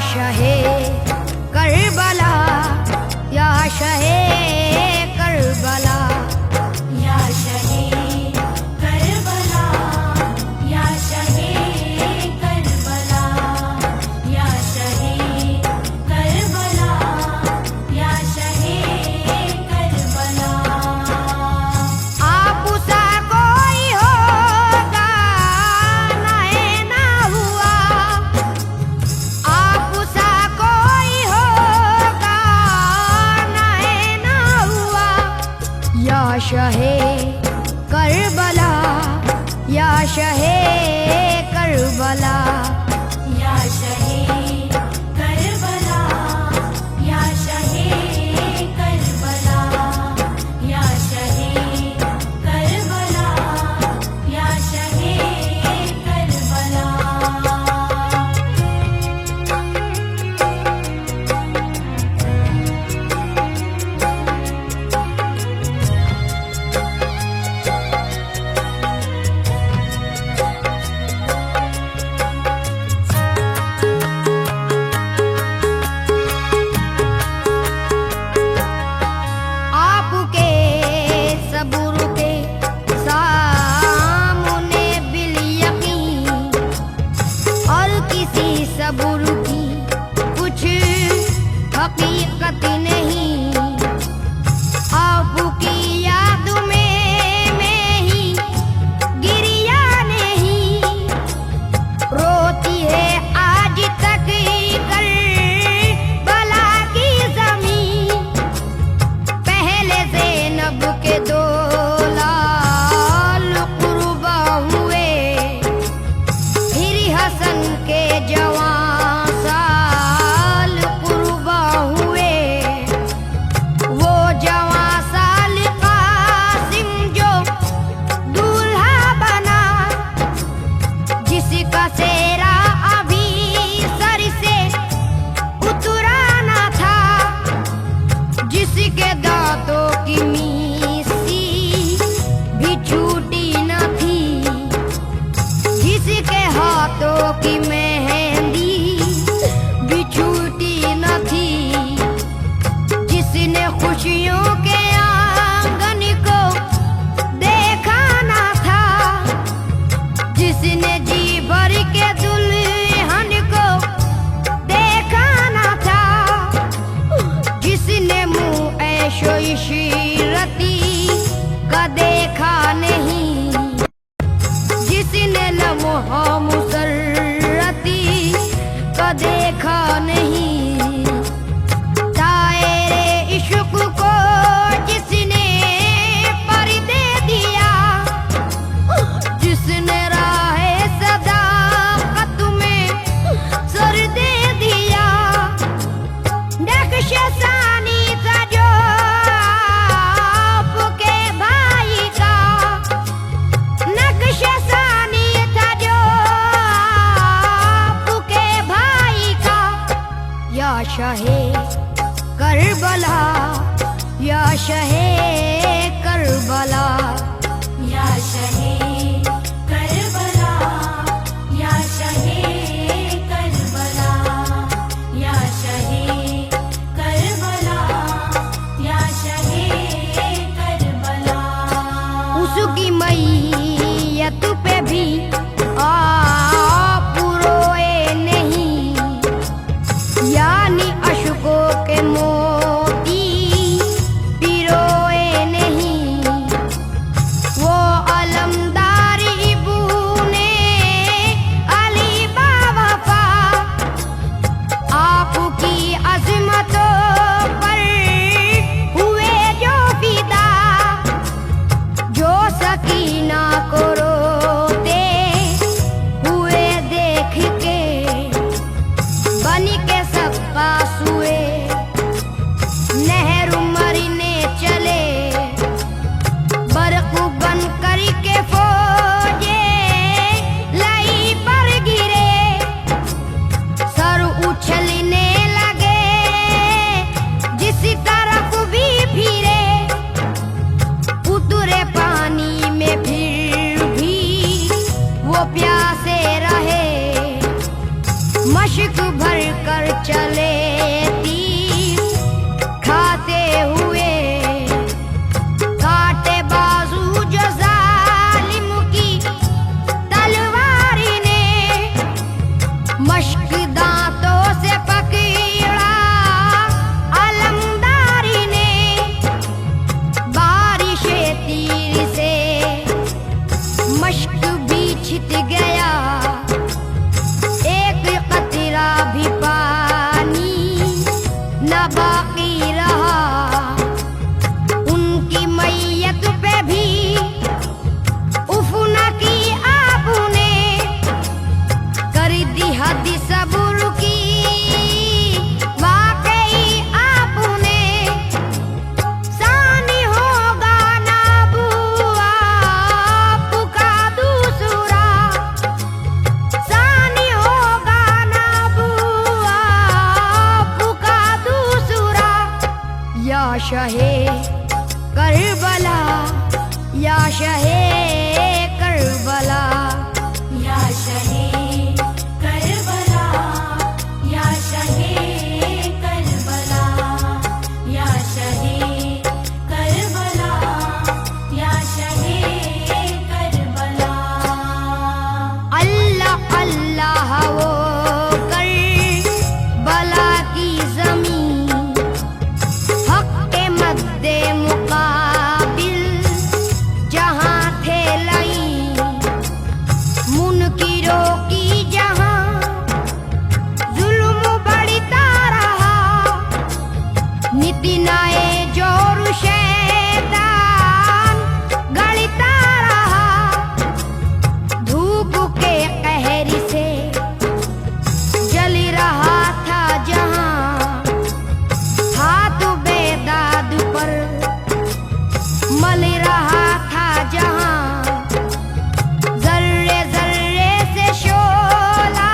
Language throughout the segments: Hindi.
शहे करबला, या शहे करबला, या शहे करबला, या शहे करबला, या शहे करबला, या शहे करबला। आप सा कोई होगा नाए ना हुआ, आप सा कोई होगा नाए ना हुआ। या शहे करबला, या शहे करबला, या शहे करबला, या शहे करबला, या शहे करबला, या शहे करबला। आपके सबूर के सामने बिल यकीन, और किसी सबूर की कुछ हकीकत नहीं। आपकी याद में ही गिरिया नहीं, रोती है आज तक करबला की ज़मीन। पहले ज़ैनब के 2 लाल कुर्बा हुए, फिर हसन के जवां साल कुर्बा हुए। वो जवां साल कासिम जो दूल्हा बना, जिसका सेहरा अभी सर से उतरा ना था, जिसके दांतों की मीसी भी छूटी न थी, जिसके हाथों की मेहंदी भी छूटी न थी, जिसने खुशियों के आंगन को देखा ना था, जिसने जी भर के दुल्हन को देखा ना था, जिसने मुँह ऐशो इशरती का देखा नहीं, जिसने लम्हा मुसर्रती का देखा नहीं। दायरे इश्क को जिसने पर्दे दिया, जिसने राहे सदाकत में सर दे दिया। नक्शे सानी था जो आपके भाई का, नक्शे सानी था जो आपके भाई का। या शहे करबला, या शहे करबला, या शहे करबला, या शहे करबला, या शहे करबला, या शहे करबला। उसकी मैयत पे भी आप रोए नहीं, यानी अशकों के मोती पिरोए नहीं। वो अलम ना बाकी रहा, उनकी मैयत पे भी उफ न की आपने, कर दी हद सब्र की वाकई आपने। सानी होगा ना बुआ आपका दूसरा, सानी होगा ना बुआ आपका दूसरा। या शहे करबला, या शहे करबला, या शहे करबला, या शहे करबला, या शहे करबला, या शहे करबला। अल्लाह अल्लाह वो करबला की जमीन, हक के मद्दे मुकाबिल जहाँ थे लईं, मुनकिरों की जहाँ जुल्म बढ़ता रहा, नितिनाए जोर शैतान गढ़ता रहा। धूप के कहर से जल रहा था जहाँ, हाथ बेदाद पर मल रहा था जहाँ, जर्रे जर्रे से शोला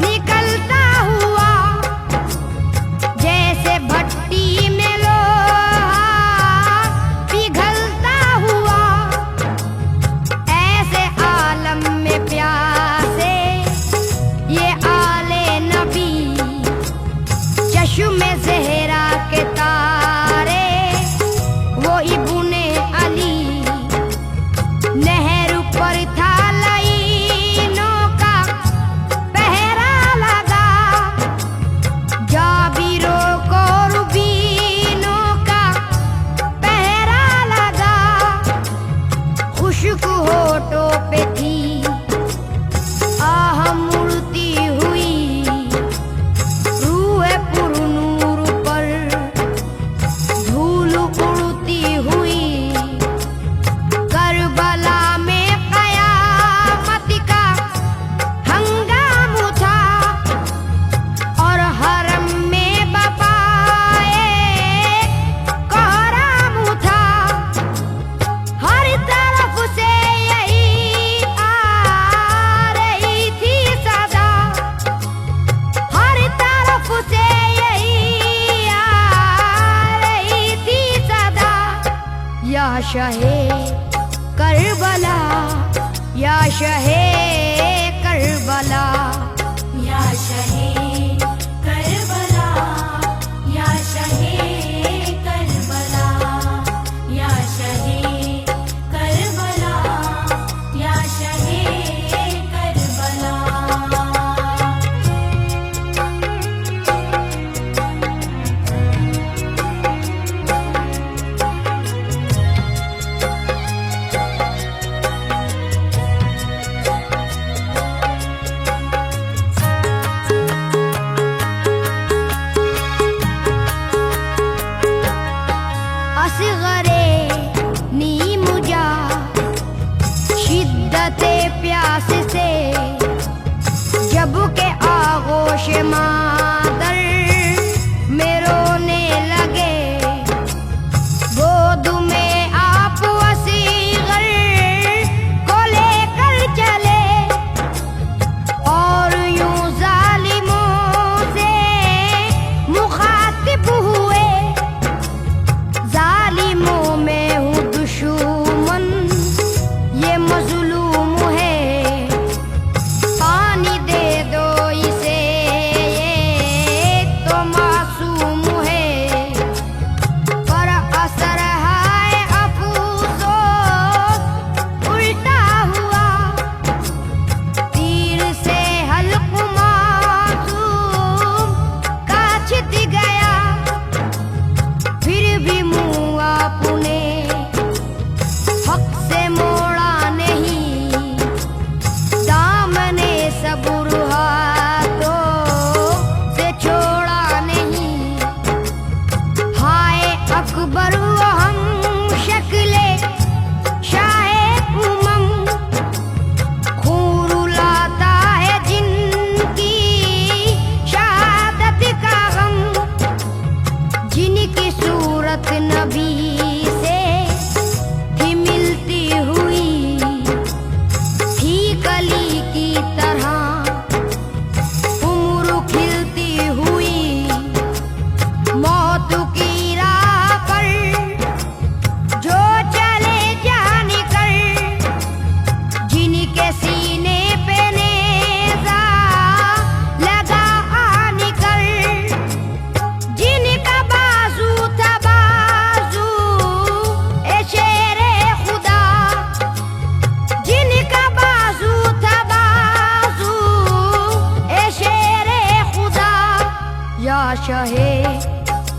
निकलता हुआ, जैसे भट्टी में लोहा पिघलता हुआ। ऐसे आलम में प्यासे ये आले नबी, चश्मे ज़हरा के तारे वो इब्ने अली। नहर पर था लाइनों का पहरा लगा, जाबिरों को रुबीनों का पहरा लगा। खुशक होठों पे थी आह मुड़ती हुई, रूह पुरनूर पर धूल उड़ती हुई। करबला में कयामत का हंगाम था, और हरम में बपाए कोहराम था। हर तरफ से यही आ रही थी सदा, हर तरफ से यही आ रही थी सदा। या शहे करबला, या शहे करबला, या शहे करबला, या शहे करबला, या शहे करबला, या शहे करबला। शहे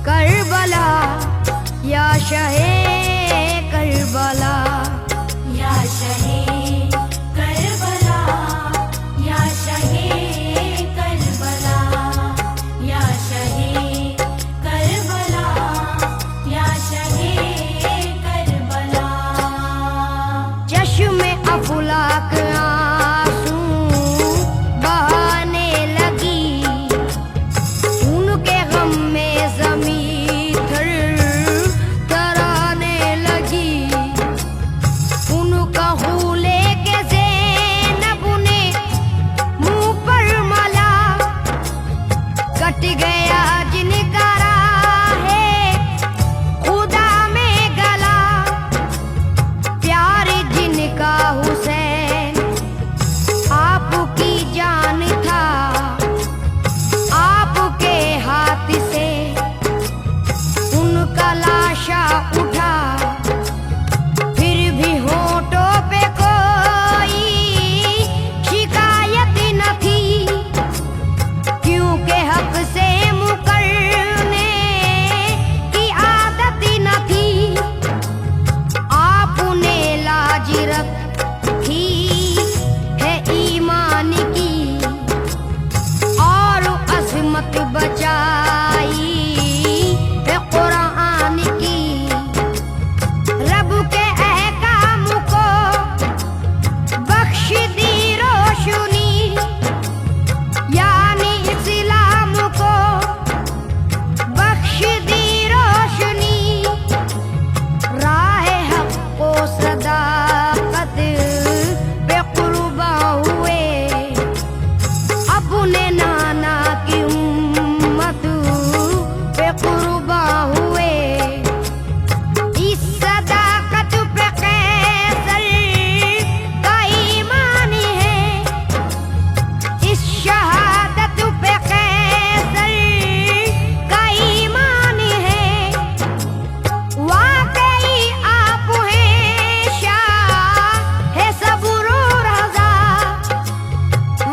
करबला, या शहे करबला, या शहे करबला, या शहे करबला, या शहे करबला, या शहे करबला। चश्मे अफलाक आंसू बहाने लगी, उनके गम में ज़मीं थर थराने लगी। उनका हुले के ज़ैनब ने मुंह पर मला, कट गया जिनका राहे खुदा में गला। प्यार जिनका हुसैन आपकी जान था, आपके हाथ से उनका लाशा उठा। फिर भी होठों पे कोई शिकायत न थी, क्योंकि हक से मुकरने की आदत न थी। आपने लाज रखी है ईमान की, और अजमत बचाई है कुरान की। रब के अहकाम को बख्श दी रोशनी, यानी इस्लाम को बख्श दी रोशनी। राह हक को सदाकत पे कुर्बा हुए, अपने नाना की उम्मत पे कुर्बा हुए। इस सदाकत पे कैसर का ईमान है, इस शहादत पे कैसर का ईमान है। वाकई आप हैं शाह है सब्र रज़ा,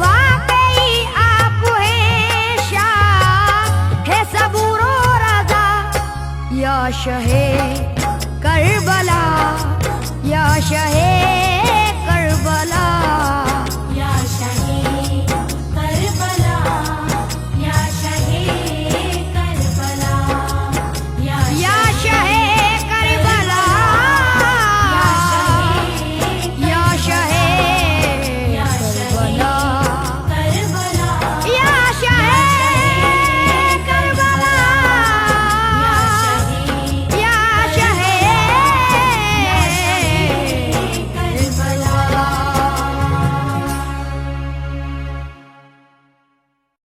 वाकई आप हैं शाह है सब्र रज़ा। या शहे करबला, या शहे